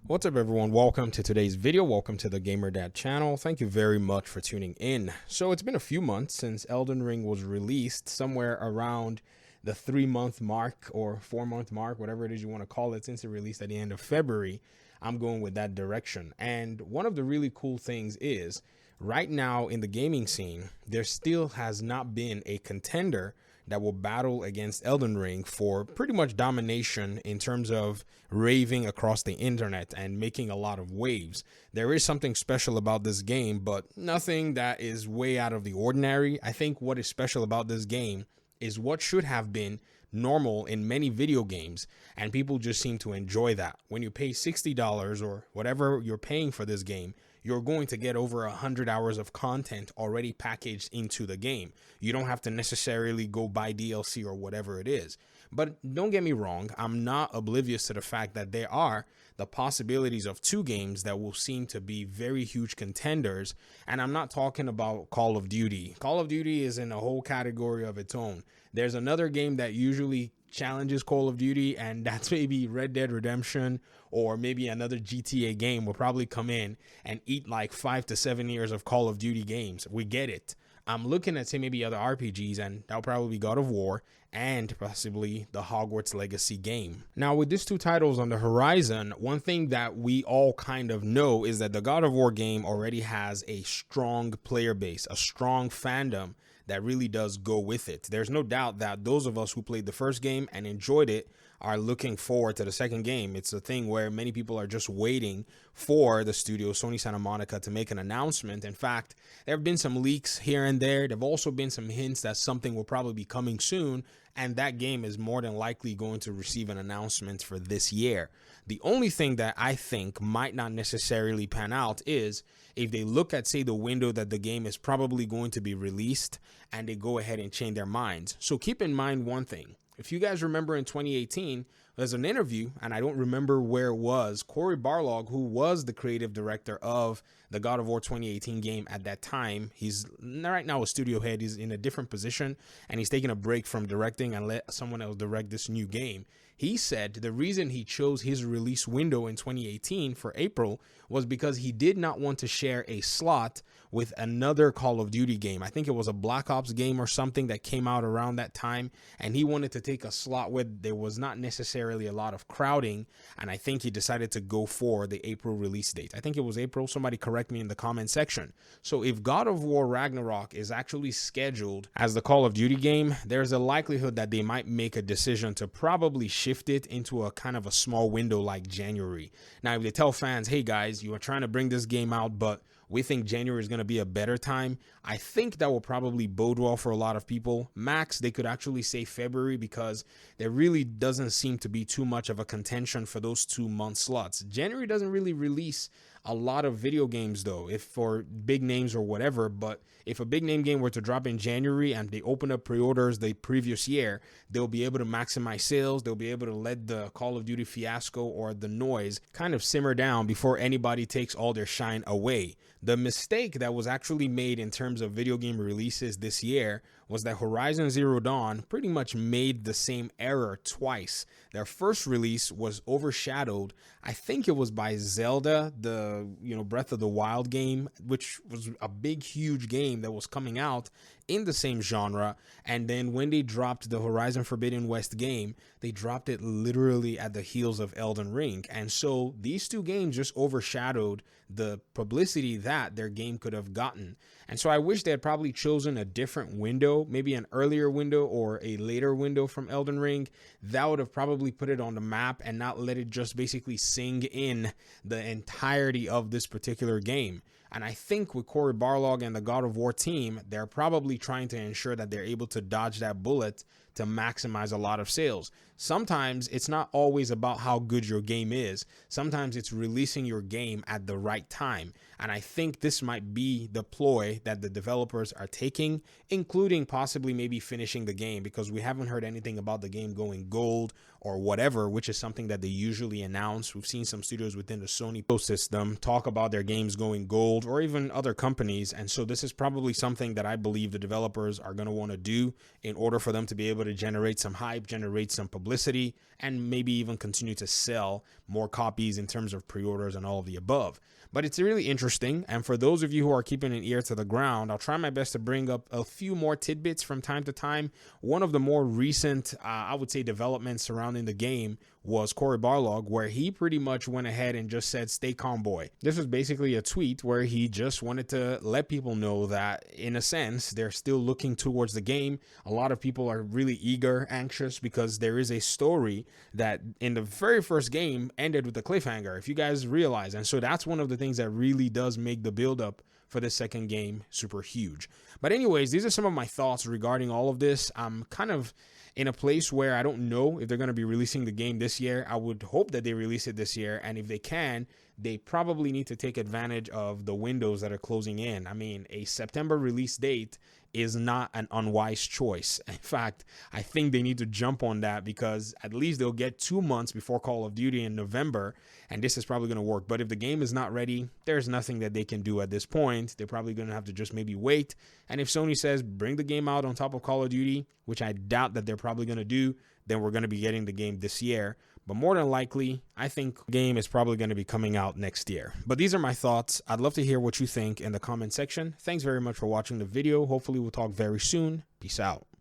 What's up, everyone? Welcome to today's video. Welcome to the Gamer Dad channel. Thank you very much for tuning in. So it's been a few months since Elden Ring was released, somewhere around the 3-month mark or 4-month mark, whatever it is you want to call it, since it released at the end of February. I'm going with that direction. And one of the really cool things is right now in the gaming scene, there still has not been a contender that will battle against Elden Ring for pretty much domination in terms of raving across the internet and making a lot of waves. There is something special about this game, but nothing that is way out of the ordinary. I think what is special about this game is what should have been normal in many video games, and people just seem to enjoy that. When you pay $60 or whatever you're paying for this game, you're going to get over 100 hours of content already packaged into the game. You don't have to necessarily go buy DLC or whatever it is. But don't get me wrong, I'm not oblivious to the fact that there are the possibilities of two games that will seem to be very huge contenders. And I'm not talking about Call of Duty. Call of Duty is in a whole category of its own. There's another game that usually challenges Call of Duty, and that's maybe Red Dead Redemption, or maybe another GTA game will probably come in and eat like 5 to 7 years of Call of Duty games. We get it. I'm looking at, say, maybe other RPGs, and that'll probably be God of War and possibly the Hogwarts Legacy game. Now, with these two titles on the horizon, one thing that we all kind of know is that the God of War game already has a strong player base, a strong fandom that really does go with it. There's no doubt that those of us who played the first game and enjoyed it are looking forward to the second game. It's a thing where many people are just waiting for the studio, Sony Santa Monica, to make an announcement. In fact, there have been some leaks here and there. There have also been some hints that something will probably be coming soon, and that game is more than likely going to receive an announcement for this year. The only thing that I think might not necessarily pan out is if they look at, say, the window that the game is probably going to be released and they go ahead and change their minds. So keep in mind one thing. If you guys remember in 2018, there's an interview, and I don't remember where it was, Cory Barlog, who was the creative director of the God of War 2018 game at that time. He's right now a studio head. He's in a different position, and he's taking a break from directing and let someone else direct this new game. He said the reason he chose his release window in 2018 for April was because he did not want to share a slot with another Call of Duty game. I think it was a Black Ops game or something that came out around that time, and he wanted to take a slot where there was not necessarily a lot of crowding, and I think he decided to go for the April release date. I think it was April. Somebody correct me in the comment section. So if God of War Ragnarok is actually scheduled as the Call of Duty game, there's a likelihood that they might make a decision to probably shift it into a kind of a small window like January. Now, if they tell fans, hey guys, you are trying to bring this game out, but we think January is going to be a better time, I think that will probably bode well for a lot of people. Max, they could actually say February, because there really doesn't seem to be too much of a contention for those 2-month slots. January doesn't really release a lot of video games, though, if for big names or whatever. But if a big name game were to drop in January and they open up pre-orders the previous year, they'll be able to maximize sales. They'll be able to let the Call of Duty fiasco or the noise kind of simmer down before anybody takes all their shine away. The mistake that was actually made in terms of video game releases this year was that Horizon Zero Dawn pretty much made the same error twice. Their first release was overshadowed, I think it was by Zelda, the Breath of the Wild game, which was a big, huge game that was coming out in the same genre. And then when they dropped the Horizon Forbidden West game, they dropped it literally at the heels of Elden Ring. And so these two games just overshadowed the publicity that their game could have gotten. And so I wish they had probably chosen a different window, maybe an earlier window or a later window from Elden Ring. That would have probably put it on the map and not let it just basically sing in the entirety of this particular game. And I think with Cory Barlog and the God of War team, they're probably trying to ensure that they're able to dodge that bullet to maximize a lot of sales. Sometimes it's not always about how good your game is. Sometimes it's releasing your game at the right time. And I think this might be the ploy that the developers are taking, including possibly maybe finishing the game, because we haven't heard anything about the game going gold or whatever, which is something that they usually announce. We've seen some studios within the Sony ecosystem talk about their games going gold, or even other companies. And so this is probably something that I believe the developers are going to want to do in order for them to be able to generate some hype, generate some publicity, publicity, and maybe even continue to sell more copies in terms of pre-orders and all of the above. But it's really interesting, and for those of you who are keeping an ear to the ground, I'll try my best to bring up a few more tidbits from time to time. One of the more recent, I would say, developments surrounding the game was Cory Barlog, where he pretty much went ahead and just said, "Stay calm, boy." This was basically a tweet where he just wanted to let people know that, in a sense, they're still looking towards the game. A lot of people are really eager, anxious, because there is a story that in the very first game ended with a cliffhanger, if you guys realize. And so that's one of the things that really does make the build-up for the second game super huge. But anyways, these are some of my thoughts regarding all of this. I'm kind of in a place where I don't know if they're going to be releasing the game this year. I would hope that they release it this year, and if they can, they probably need to take advantage of the windows that are closing in. I mean, a September release date is not an unwise choice. In fact, I think they need to jump on that, because at least they'll get 2 months before Call of Duty in November, and this is probably going to work. But if the game is not ready, there's nothing that they can do at this point. They're probably going to have to just maybe wait. And if Sony says bring the game out on top of Call of Duty, which I doubt that they're probably going to do, then we're going to be getting the game this year. But more than likely, I think the game is probably going to be coming out next year. But these are my thoughts. I'd love to hear what you think in the comment section. Thanks very much for watching the video. Hopefully we'll talk very soon. Peace out.